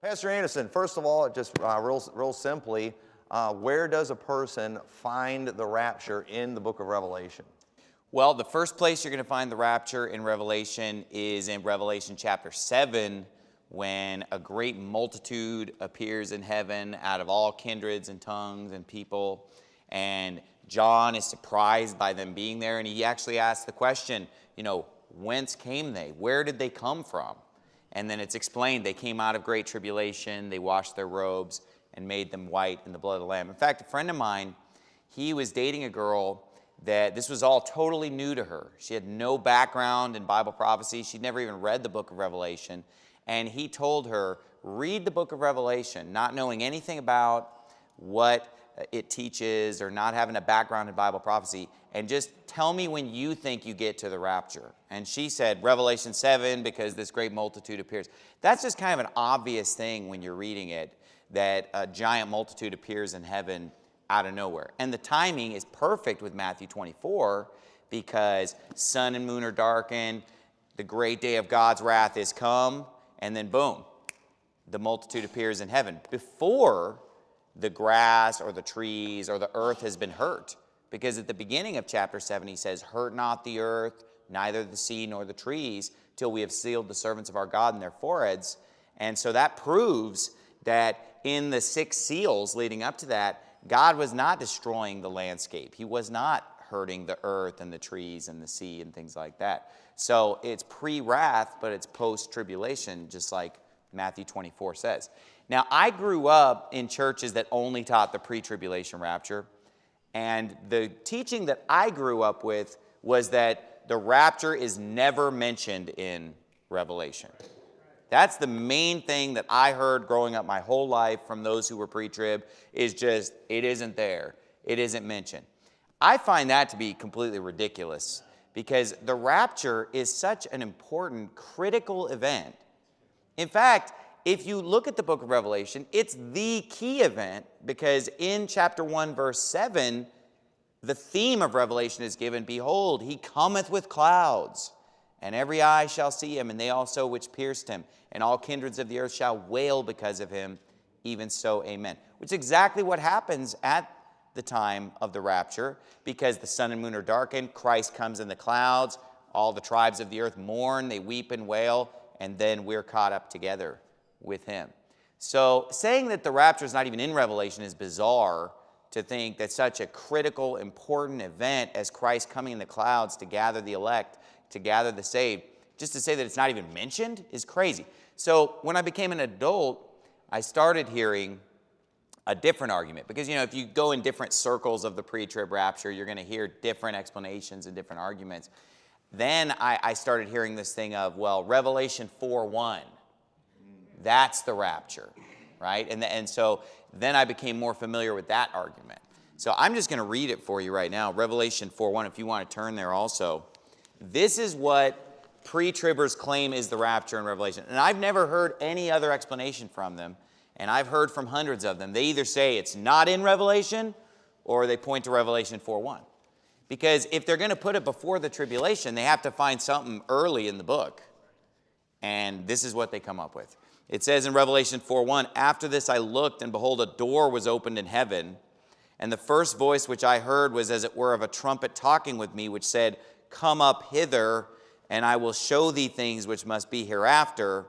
Pastor Anderson, first of all, just real simply, where does a person find the rapture in the book of Revelation? Well, the first place you're going to find the rapture in Revelation is in Revelation chapter 7, when a great multitude appears in heaven out of all kindreds and tongues and people. And John is surprised by them being there, and he actually asks the question, whence came they? Where did they come from? And then it's explained they came out of great tribulation, they washed their robes and made them white in the blood of the Lamb. In fact, a friend of mine, he was dating a girl that this was all totally new to her. She had no background in Bible prophecy. She'd never even read the book of Revelation. And he told her, read the book of Revelation, not knowing anything about what it teaches or not having a background in Bible prophecy, and just tell me when you think you get to the rapture. And she said, Revelation 7, because this great multitude appears. That's just kind of an obvious thing when you're reading it, that a giant multitude appears in heaven out of nowhere. And the timing is perfect with Matthew 24, because sun and moon are darkened, the great day of God's wrath is come, and then boom, the multitude appears in heaven before the grass or the trees or the earth has been hurt. Because at the beginning of chapter 7, he says, hurt not the earth, neither the sea nor the trees, till we have sealed the servants of our God in their foreheads. And so that proves that in the 6 seals leading up to that, God was not destroying the landscape. He was not hurting the earth and the trees and the sea and things like that. So it's pre-wrath, but it's post-tribulation, just like Matthew 24 says. Now, I grew up in churches that only taught the pre-tribulation rapture, and the teaching that I grew up with was that the rapture is never mentioned in Revelation. That's the main thing that I heard growing up my whole life from those who were pre-trib, is just, it isn't there. It isn't mentioned. I find that to be completely ridiculous, because the rapture is such an important, critical event. In fact, if you look at the book of Revelation, it's the key event, because in chapter 1, verse 7, the theme of Revelation is given, behold, he cometh with clouds, and every eye shall see him, and they also which pierced him, and all kindreds of the earth shall wail because of him, even so, amen. Which is exactly what happens at the time of the rapture, because the sun and moon are darkened, Christ comes in the clouds, all the tribes of the earth mourn, they weep and wail, and then we're caught up together with him. So saying that the rapture is not even in Revelation is bizarre, to think that such a critical, important event as Christ coming in the clouds to gather the elect, to gather the saved, just to say that it's not even mentioned is crazy. So when I became an adult, I started hearing a different argument. Because, if you go in different circles of the pre-trib rapture, you're going to hear different explanations and different arguments. Then I started hearing this thing of, well, Revelation 4:1. That's the rapture, right? And so then I became more familiar with that argument. So I'm just going to read it for you right now. Revelation 4:1, if you want to turn there also. This is what pre-tribbers claim is the rapture in Revelation. And I've never heard any other explanation from them. And I've heard from hundreds of them. They either say it's not in Revelation, or they point to Revelation 4:1. Because if they're going to put it before the tribulation, they have to find something early in the book. And this is what they come up with. It says in Revelation 4:1, after this I looked, and behold, a door was opened in heaven. And the first voice which I heard was as it were of a trumpet talking with me, which said, come up hither, and I will show thee things which must be hereafter.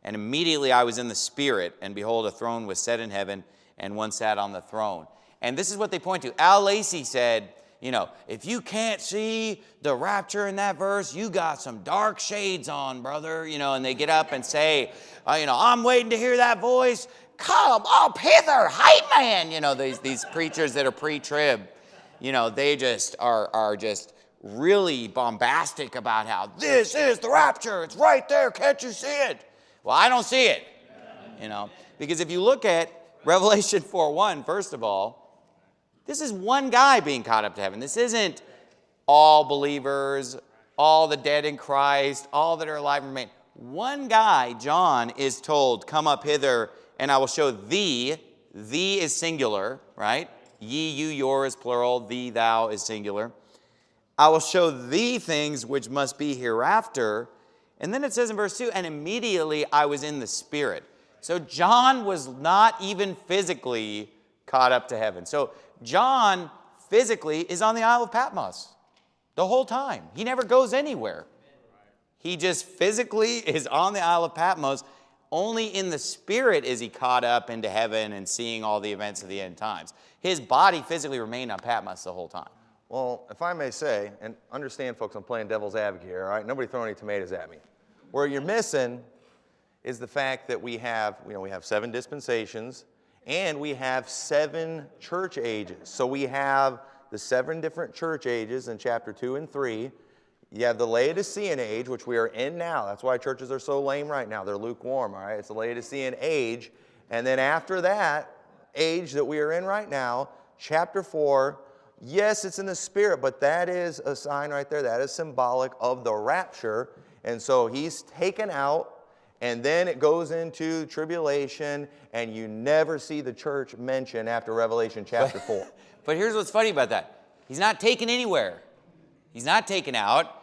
And immediately I was in the Spirit, and behold, a throne was set in heaven, and one sat on the throne. And this is what they point to. Al Lacey said, if you can't see the rapture in that verse, you got some dark shades on, brother. And they get up and say, I'm waiting to hear that voice. Come up hither, hype man. These preachers that are pre-trib, they just are just really bombastic about how this is the rapture. It's right there. Can't you see it? Well, I don't see it, because if you look at Revelation 4:1, first of all, this is one guy being caught up to heaven. This isn't all believers, all the dead in Christ, all that are alive and remain. One guy, John, is told, come up hither, and I will show thee. Thee is singular, right? Ye, you, your is plural. Thee, thou is singular. I will show thee things which must be hereafter. And then it says in verse 2, and immediately I was in the Spirit. So John was not even physically caught up to heaven. So John physically is on the Isle of Patmos the whole time. He never goes anywhere. He just physically is on the Isle of Patmos. Only in the spirit is he caught up into heaven and seeing all the events of the end times. His body physically remained on Patmos the whole time. Well, if I may say, and understand, folks, I'm playing devil's advocate here, all right? Nobody throw any tomatoes at me. Where you're missing is the fact that we have 7 dispensations, and we have 7 church ages. So we have the 7 different church ages in chapter 2 and 3. You have the Laodicean age, which we are in now. That's why churches are so lame right now. They're lukewarm, all right? It's the Laodicean age. And then after that age that we are in right now, chapter 4, yes, it's in the spirit, but that is a sign right there. That is symbolic of the rapture. And so he's taken out, and then it goes into tribulation, and you never see the church mentioned after Revelation chapter 4. But here's what's funny about that. He's not taken anywhere. He's not taken out.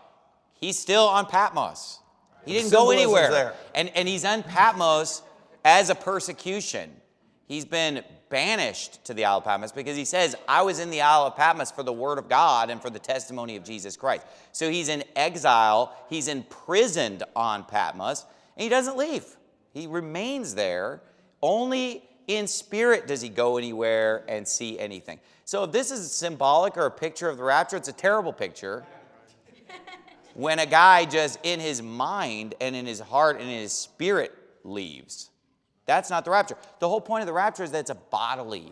He's still on Patmos. He didn't go anywhere. There. And he's on Patmos as a persecution. He's been banished to the Isle of Patmos because he says, I was in the Isle of Patmos for the word of God and for the testimony of Jesus Christ. So he's in exile. He's imprisoned on Patmos, and he doesn't leave. He remains there. Only in spirit does he go anywhere and see anything. So if this is symbolic or a picture of the rapture, it's a terrible picture. When a guy just in his mind and in his heart and in his spirit leaves. That's not the rapture. The whole point of the rapture is that it's a bodily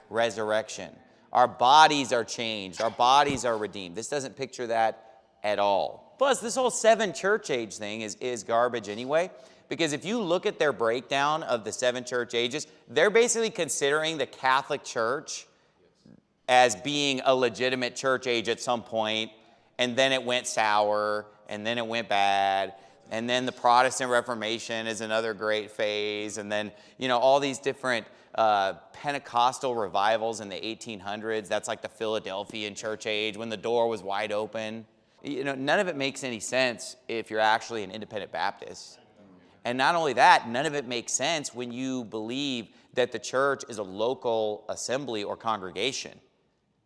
resurrection. Our bodies are changed. Our bodies are redeemed. This doesn't picture that at all. Plus, this whole 7 church age thing is garbage anyway, because if you look at their breakdown of the 7 church ages, they're basically considering the Catholic Church as being a legitimate church age at some point, and then it went sour, and then it went bad, and then the Protestant Reformation is another great phase, and then, all these different Pentecostal revivals in the 1800s. That's like the Philadelphian church age when the door was wide open. None of it makes any sense if you're actually an independent Baptist. And not only that, none of it makes sense when you believe that the church is a local assembly or congregation.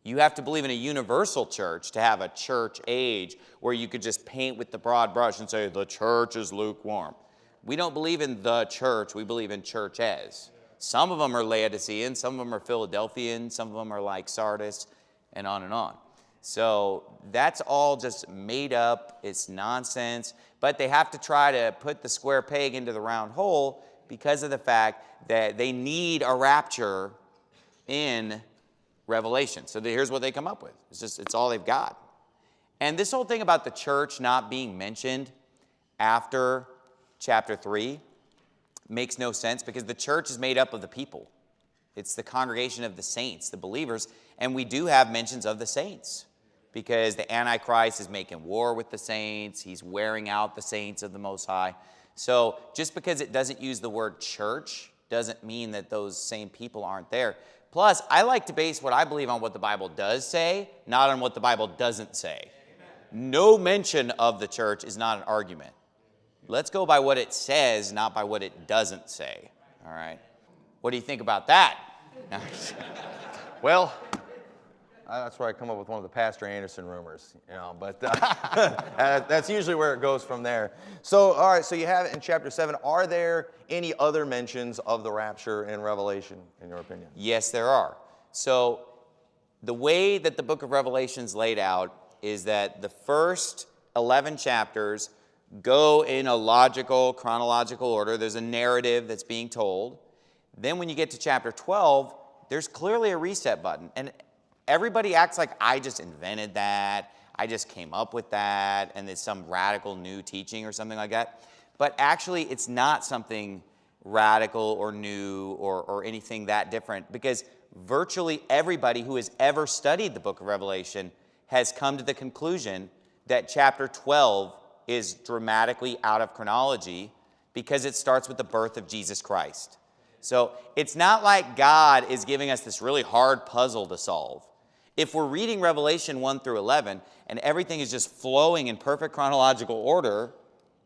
You have to believe in a universal church to have a church age where you could just paint with the broad brush and say, the church is lukewarm. We don't believe in the church. We believe in churches. Some of them are Laodicean, some of them are Philadelphian, some of them are like Sardis, and on and on. So that's all just made up. It's nonsense. But they have to try to put the square peg into the round hole because of the fact that they need a rapture in Revelation. So here's what they come up with. It's all they've got. And this whole thing about the church not being mentioned after chapter 3 makes no sense because the church is made up of the people. It's the congregation of the saints, the believers, and we do have mentions of the saints because the Antichrist is making war with the saints. He's wearing out the saints of the Most High. So just because it doesn't use the word church doesn't mean that those same people aren't there. Plus, I like to base what I believe on what the Bible does say, not on what the Bible doesn't say. Amen. No mention of the church is not an argument. Let's go by what it says, not by what it doesn't say. All right? What do you think about that? Well, that's where I come up with one of the Pastor Anderson rumors, but that's usually where it goes from there. So, all right, so you have it in chapter 7. Are there any other mentions of the rapture in Revelation, in your opinion? Yes, there are. So the way that the book of Revelation is laid out is that the first 11 chapters go in a logical, chronological order. There's a narrative that's being told. Then when you get to chapter 12, there's clearly a reset button. And everybody acts like I just invented that, I just came up with that, and it's some radical new teaching or something like that. But actually, it's not something radical or new or anything that different because virtually everybody who has ever studied the book of Revelation has come to the conclusion that chapter 12 is dramatically out of chronology because it starts with the birth of Jesus Christ. So it's not like God is giving us this really hard puzzle to solve. If we're reading Revelation 1 through 11 and everything is just flowing in perfect chronological order,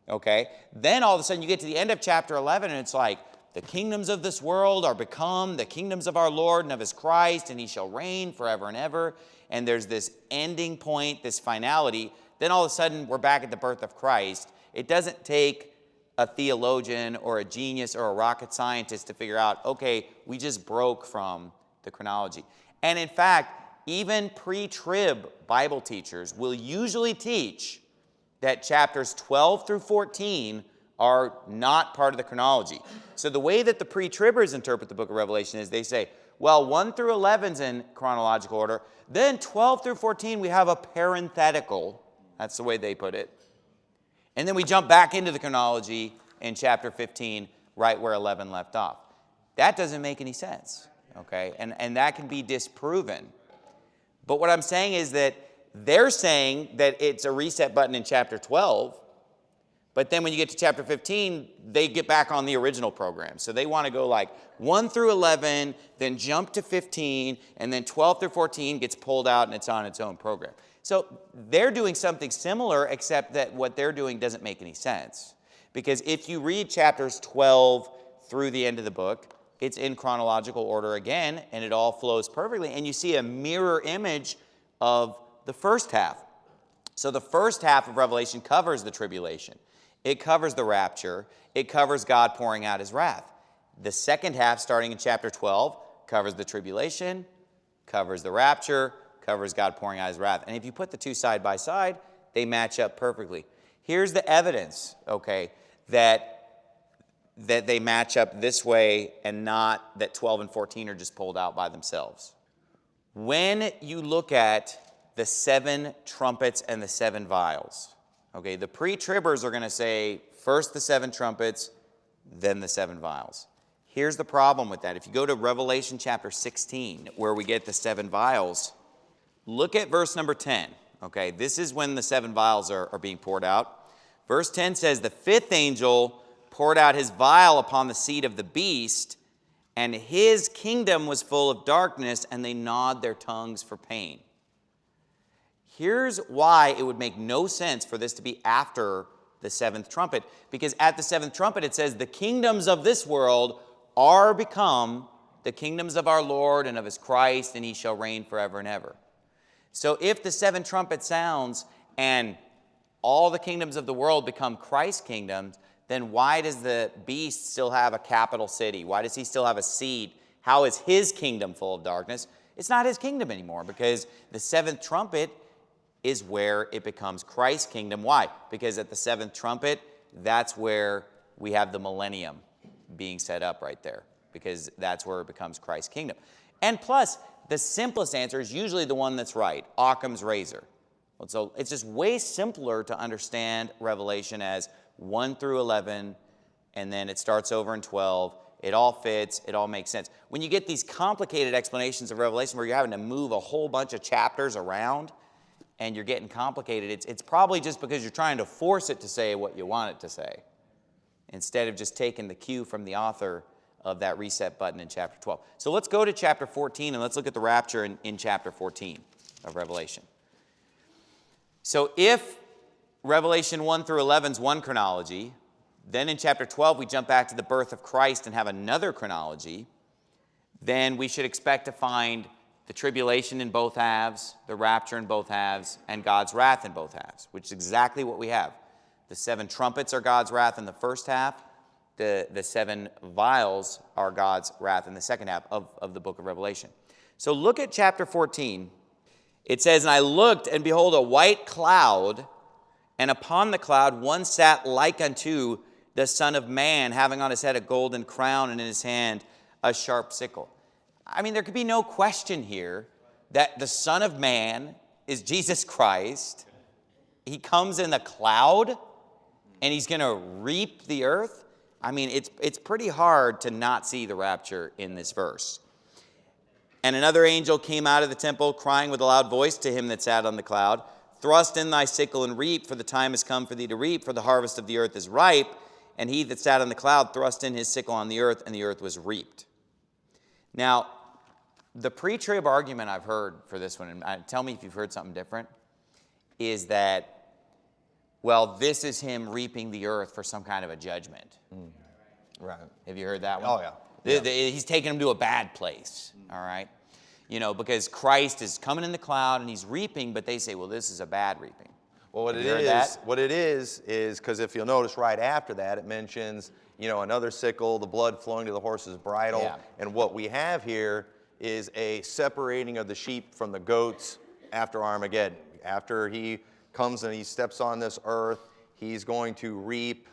okay, then all of a sudden you get to the end of chapter 11 and it's like, the kingdoms of this world are become the kingdoms of our Lord and of his Christ, and he shall reign forever and ever. And there's this ending point, this finality. Then all of a sudden, we're back at the birth of Christ. It doesn't take a theologian or a genius or a rocket scientist to figure out, okay, we just broke from the chronology. And in fact, even pre-trib Bible teachers will usually teach that chapters 12 through 14 are not part of the chronology. So the way that the pre-tribbers interpret the book of Revelation is they say, well, 1 through 11's in chronological order. Then 12 through 14, we have a parenthetical. That's the way they put it. And then we jump back into the chronology in chapter 15, right where 11 left off. That doesn't make any sense, okay? And that can be disproven. But what I'm saying is that they're saying that it's a reset button in chapter 12, but then when you get to chapter 15, they get back on the original program. So they want to go like 1 through 11, then jump to 15, and then 12 through 14 gets pulled out and it's on its own program. So they're doing something similar, except that what they're doing doesn't make any sense. Because if you read chapters 12 through the end of the book, it's in chronological order again, and it all flows perfectly. And you see a mirror image of the first half. So the first half of Revelation covers the tribulation. It covers the rapture. It covers God pouring out his wrath. The second half, starting in chapter 12, covers the tribulation, covers the rapture, covers God pouring out his wrath. And if you put the two side by side, they match up perfectly. Here's the evidence, okay, that they match up this way and not that 12 and 14 are just pulled out by themselves. When you look at the 7 trumpets and the 7 vials, okay, the pre-tribbers are going to say first the 7 trumpets, then the 7 vials. Here's the problem with that. If you go to Revelation chapter 16, where we get the 7 vials, look at verse number 10. Okay, this is when the 7 vials are being poured out. Verse 10 says, the 5th angel poured out his vial upon the seat of the beast, and his kingdom was full of darkness, and they gnawed their tongues for pain. Here's why it would make no sense for this to be after the 7th trumpet, because at the 7th trumpet it says, the kingdoms of this world are become the kingdoms of our Lord and of his Christ, and he shall reign forever and ever. So if the 7th trumpet sounds and all the kingdoms of the world become Christ's kingdoms, then why does the beast still have a capital city? Why does he still have a seat? How is his kingdom full of darkness? It's not his kingdom anymore, because the 7th trumpet is where it becomes Christ's kingdom. Why? Because at the 7th trumpet, that's where we have the millennium being set up right there, because that's where it becomes Christ's kingdom. And plus, the simplest answer is usually the one that's right, Occam's razor. So it's just way simpler to understand Revelation as 1 through 11, and then it starts over in 12. It all fits. It all makes sense. When you get these complicated explanations of Revelation where you're having to move a whole bunch of chapters around and you're getting complicated, it's probably just because you're trying to force it to say what you want it to say, instead of just taking the cue from the author of that reset button in chapter 12. So let's go to chapter 14, and let's look at the rapture in chapter 14 of Revelation. So if Revelation 1 through 11 is one chronology, then in chapter 12 we jump back to the birth of Christ and have another chronology, then we should expect to find the tribulation in both halves, the rapture in both halves, and God's wrath in both halves, which is exactly what we have. The 7 trumpets are God's wrath in the first half. The 7 vials are God's wrath in the second half of the book of Revelation. So look at chapter 14. It says, and I looked, and behold, a white cloud, and upon the cloud one sat like unto the Son of Man, having on his head a golden crown, and in his hand a sharp sickle. I mean, there could be no question here that the Son of Man is Jesus Christ. He comes in the cloud, and he's going to reap the earth. I mean, it's pretty hard to not see the rapture in this verse. And another angel came out of the temple, crying with a loud voice to him that sat on the cloud, thrust in thy sickle and reap, for the time is come for thee to reap, for the harvest of the earth is ripe. And he that sat on the cloud thrust in his sickle on the earth, and the earth was reaped. Now, the pre-trib argument I've heard for this one, and tell me if you've heard something different, is that, well, this is him reaping the earth for some kind of a judgment. Right. Have you heard that one? Oh, yeah. He's taking them to a bad place, all right? You know, because Christ is coming in the cloud and he's reaping, but they say, well, this is a bad reaping. Well, Have you heard that? what it is because if you'll notice right after that, it mentions, you know, another sickle, the blood flowing to the horse's bridle. Yeah. And what we have here is a separating of the sheep from the goats after Armageddon. After he comes and he steps on this earth, he's going to reap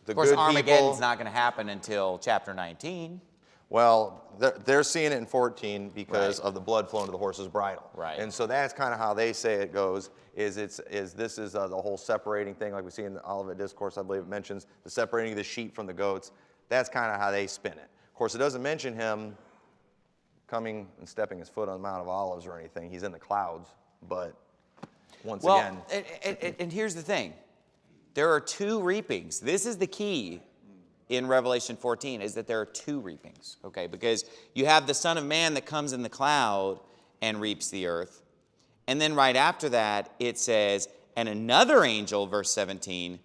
the good people. Of course, Armageddon's not going to happen until chapter 19. Well, they're seeing it in 14 because Right. of the blood flowing to the horse's bridle. Right. And so that's kind of how they say it goes, is this is the whole separating thing, like we see in the Olivet Discourse, I believe it mentions the separating of the sheep from the goats. That's kind of how they spin it. Of course, it doesn't mention him coming and stepping his foot on the Mount of Olives or anything. He's in the clouds, but once again. And here's the thing. There are two reapings. This is the key in Revelation 14, is that there are two reapings, okay? Because you have the Son of Man that comes in the cloud and reaps the earth. And then right after that, it says, and another angel, verse 17,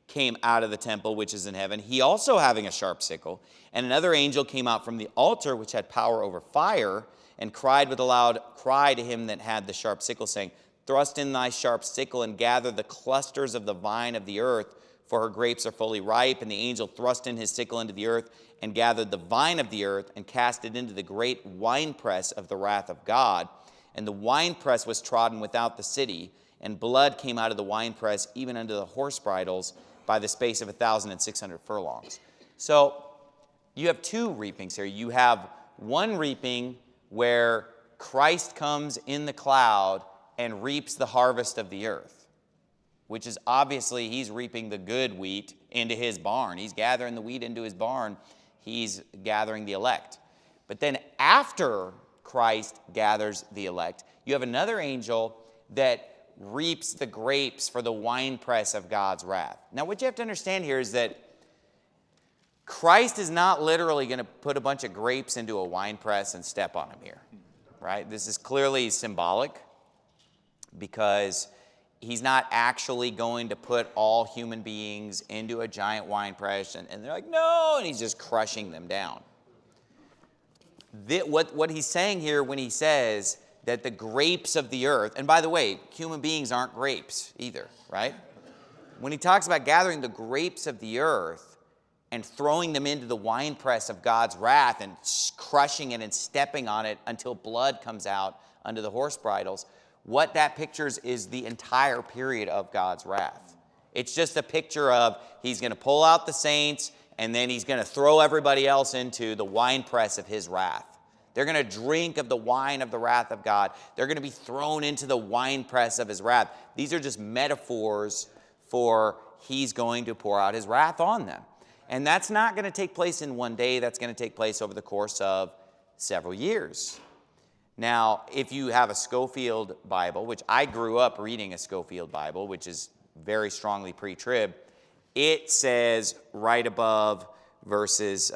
came out of the temple which is in heaven, he also having a sharp sickle. And another angel came out from the altar which had power over fire, and cried with a loud cry to him that had the sharp sickle, saying, thrust in thy sharp sickle and gather the clusters of the vine of the earth, for her grapes are fully ripe. And the angel thrust in his sickle into the earth and gathered the vine of the earth and cast it into the great winepress of the wrath of God. And the winepress was trodden without the city, and blood came out of the winepress even unto the horse bridles by the space of 1,600 furlongs. So you have two reapings here. You have one reaping where Christ comes in the cloud and reaps the harvest of the earth, which is obviously he's reaping the good wheat into his barn. He's gathering the wheat into his barn. He's gathering the elect. But then after Christ gathers the elect, you have another angel that reaps the grapes for the winepress of God's wrath. Now, what you have to understand here is that Christ is not literally going to put a bunch of grapes into a winepress and step on them here, right? This is clearly symbolic because he's not actually going to put all human beings into a giant wine press, and they're like, no, and he's just crushing them down. What he's saying here when he says that the grapes of the earth, and by the way, human beings aren't grapes either, right? When he talks about gathering the grapes of the earth and throwing them into the winepress of God's wrath and crushing it and stepping on it until blood comes out under the horse bridles, what that pictures is the entire period of God's wrath. It's just a picture of he's going to pull out the saints and then he's going to throw everybody else into the winepress of his wrath. They're going to drink of the wine of the wrath of God. They're going to be thrown into the winepress of his wrath. These are just metaphors for he's going to pour out his wrath on them. And that's not going to take place in one day. That's going to take place over the course of several years. Now, if you have a Schofield Bible, which I grew up reading a Schofield Bible, which is very strongly pre-trib, it says right above verses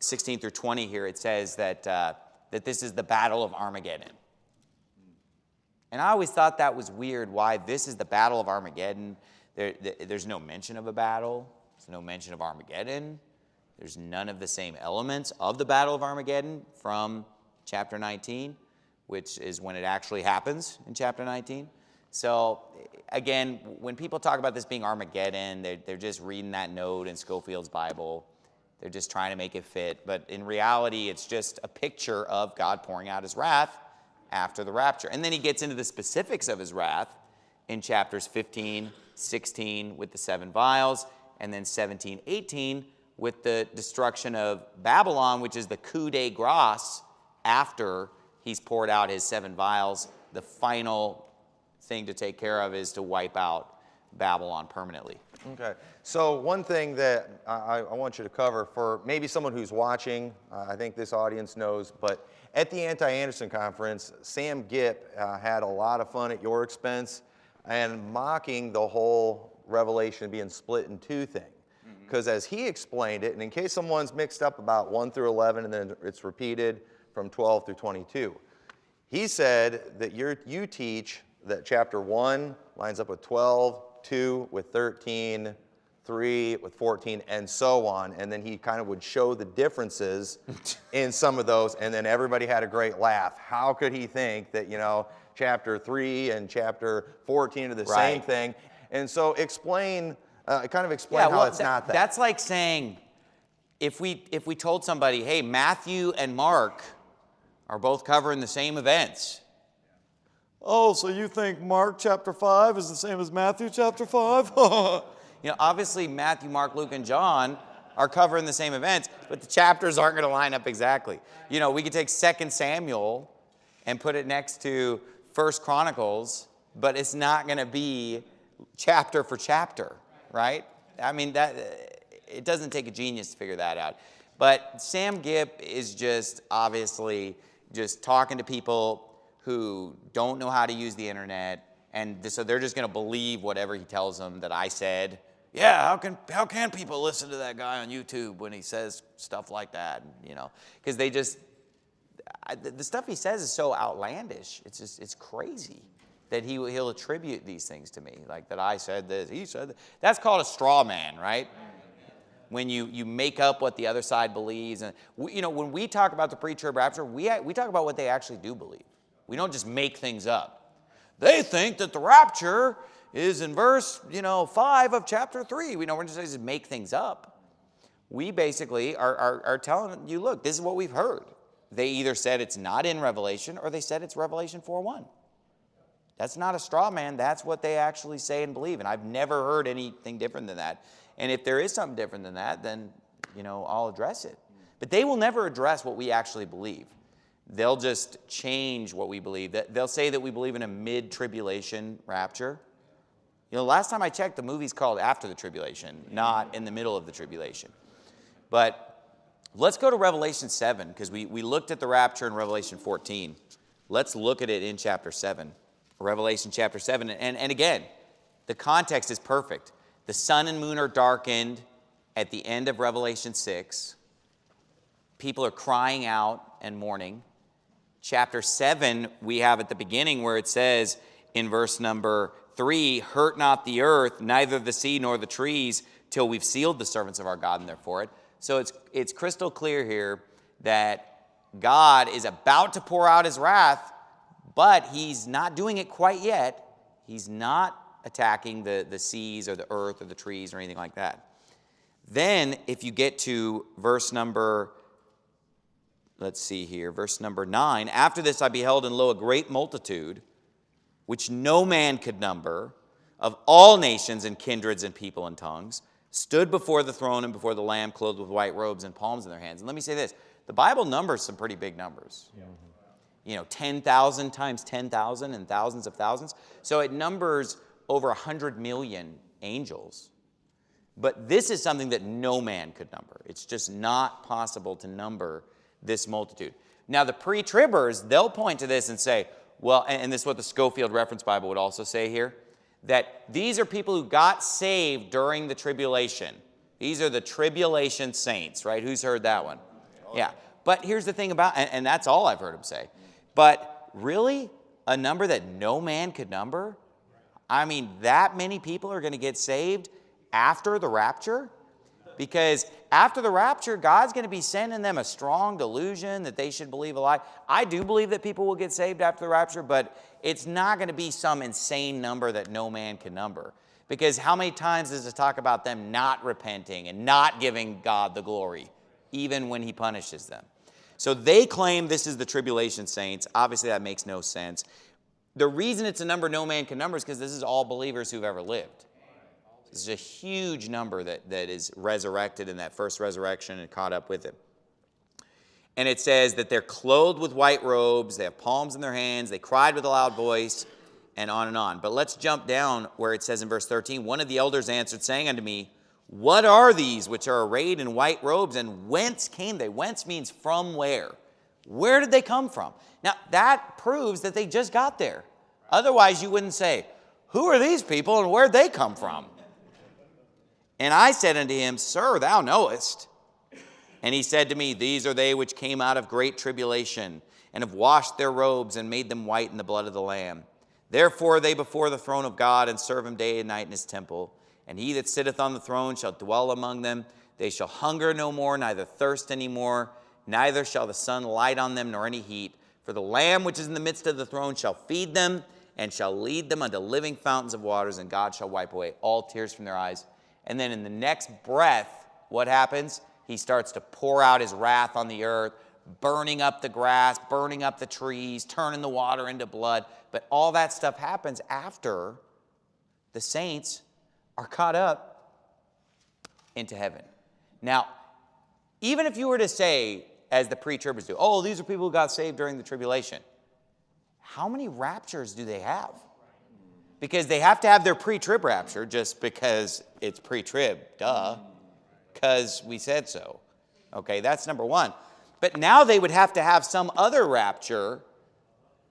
16 through 20 here, it says that this is the Battle of Armageddon. And I always thought that was weird, why this is the Battle of Armageddon. There's no mention of a battle. There's no mention of Armageddon. There's none of the same elements of the Battle of Armageddon from chapter 19, which is when it actually happens in chapter 19. So again, when people talk about this being Armageddon, they're just reading that note in Schofield's Bible. They're just trying to make it fit. But in reality, it's just a picture of God pouring out his wrath after the rapture. And then he gets into the specifics of his wrath in chapters 15, 16 with the 7 vials, and then 17, 18 with the destruction of Babylon, which is the coup de grace after he's poured out his 7 vials. The final thing to take care of is to wipe out Babylon permanently. Okay. So one thing that I want you to cover for maybe someone who's watching, I think this audience knows, but at the Anti-Anderson Conference, Sam Gipp had a lot of fun at your expense and mocking the whole Revelation being split in 2 thing. Because as he explained it, and in case someone's mixed up about 1 through 11 and then it's repeated from 12 through 22, he said that you teach that chapter 1 lines up with 12, 2 with 13, 3 with 14, and so on. And then he kind of would show the differences in some of those, and then everybody had a great laugh. How could he think that, chapter 3 and chapter 14 are the same thing? And so explain how it's not that. That's like saying, if we told somebody, hey, Matthew and Mark are both covering the same events. Oh, so you think Mark chapter 5 is the same as Matthew chapter 5? Obviously Matthew, Mark, Luke, and John are covering the same events, but the chapters aren't going to line up exactly. We could take 2 Samuel and put it next to 1 Chronicles, but it's not going to be chapter for chapter, right? I mean, it doesn't take a genius to figure that out. But Sam Gipp is just obviously just talking to people who don't know how to use the internet, and so they're just going to believe whatever he tells them that I said. Yeah, how can people listen to that guy on YouTube when he says stuff like that? Because the stuff he says is so outlandish. It's crazy that he'll attribute these things to me, like that I said this, he said that. That's called a straw man, right? When you make up what the other side believes. And when we talk about the pre-trib rapture, we talk about what they actually do believe. We don't just make things up. They think that the rapture is in verse 5 of chapter 3. We're just going to make things up. We basically are telling you, look, this is what we've heard. They either said it's not in Revelation, or they said it's Revelation 4:1. That's not a straw man. That's what they actually say and believe. And I've never heard anything different than that. And if there is something different than that, then I'll address it. But they will never address what we actually believe. They'll just change what we believe. They'll say that we believe in a mid-tribulation rapture. Last time I checked, the movie's called After the Tribulation, not in the middle of the tribulation. But let's go to Revelation 7, because we looked at the rapture in Revelation 14. Let's look at it in chapter 7, Revelation chapter 7. And again, the context is perfect. The sun and moon are darkened at the end of Revelation 6. People are crying out and mourning. Chapter 7, we have at the beginning where it says in verse number 3, hurt not the earth, neither the sea nor the trees, till we've sealed the servants of our God and they're for it. So it's crystal clear here that God is about to pour out his wrath, but he's not doing it quite yet. He's not attacking the seas or the earth or the trees or anything like that. Then if you get to verse number, verse number 9, after this I beheld, and lo, a great multitude, which no man could number, of all nations and kindreds and people and tongues, stood before the throne and before the Lamb, clothed with white robes and palms in their hands. And let me say this, the Bible numbers some pretty big numbers. Yeah. 10,000 times 10,000 and thousands of thousands. So it numbers over 100 million angels. But this is something that no man could number. It's just not possible to number this multitude. Now, the pre-tribbers, they'll point to this and say, well, and this is what the Scofield Reference Bible would also say here, that these are people who got saved during the tribulation. These are the tribulation saints, right? Who's heard that one? Yeah. But here's the thing about, and that's all I've heard him say, but really, a number that no man could number? I mean, that many people are going to get saved after the rapture? Because after the rapture, God's going to be sending them a strong delusion that they should believe a lie. I do believe that people will get saved after the rapture, but it's not going to be some insane number that no man can number. Because how many times does it talk about them not repenting and not giving God the glory, even when he punishes them? So they claim this is the tribulation saints. Obviously, that makes no sense. The reason it's a number no man can number is because this is all believers who've ever lived. This is a huge number that is resurrected in that first resurrection and caught up with it. And it says that they're clothed with white robes, they have palms in their hands, they cried with a loud voice, and on and on. But let's jump down where it says in verse 13, one of the elders answered, saying unto me, what are these which are arrayed in white robes, and whence came they? Whence means from where. Where did they come from? Now, that proves that they just got there. Otherwise, you wouldn't say, who are these people and where'd they come from? And I said unto him, Sir, thou knowest. And he said to me, these are they which came out of great tribulation, and have washed their robes and made them white in the blood of the Lamb. Therefore are they before the throne of God, and serve him day and night in his temple. And he that sitteth on the throne shall dwell among them. They shall hunger no more, neither thirst any more, neither shall the sun light on them, nor any heat. For the Lamb which is in the midst of the throne shall feed them, and shall lead them unto living fountains of waters, and God shall wipe away all tears from their eyes. And then in the next breath, what happens? He starts to pour out his wrath on the earth, burning up the grass, burning up the trees, turning the water into blood. But all that stuff happens after the saints are caught up into heaven. Now, even if you were to say, as the pre-tribbers do, oh, these are people who got saved during the tribulation, how many raptures do they have? Because they have to have their pre-trib rapture just because it's pre-trib, duh, because we said so. Okay, that's number one. But now they would have to have some other rapture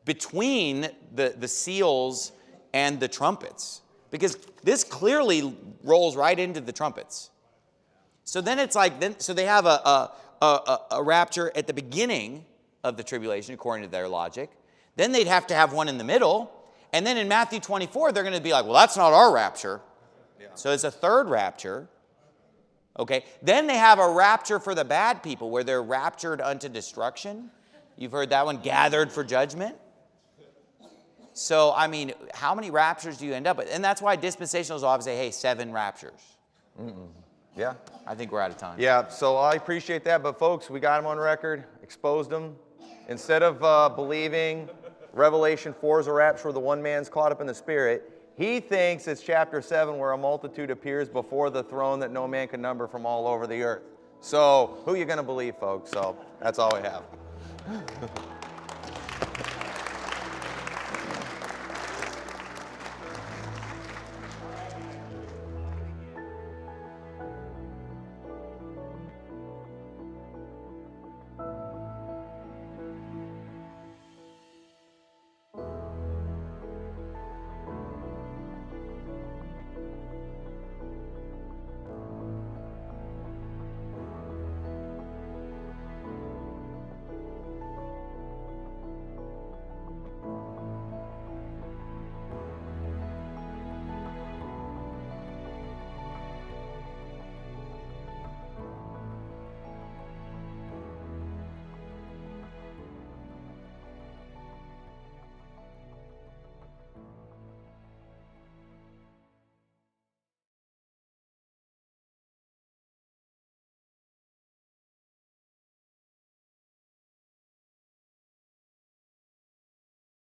between the seals and the trumpets, because this clearly rolls right into the trumpets. So then it's like, so they have a rapture at the beginning of the tribulation, according to their logic. Then they'd have to have one in the middle. And then in Matthew 24, they're going to be like, well, that's not our rapture. Yeah. So it's a third rapture. Okay. Then they have a rapture for the bad people, where they're raptured unto destruction. You've heard that one, gathered for judgment. So, I mean, how many raptures do you end up with? And that's why dispensationals often say, hey, 7 raptures. Yeah. I think we're out of time. Yeah, so I appreciate that. But folks, we got them on record, exposed them. Instead of believing Revelation 4 is a rapture where the one man's caught up in the Spirit, he thinks it's chapter 7 where a multitude appears before the throne that no man can number from all over the earth. So who are you going to believe, folks? So that's all we have.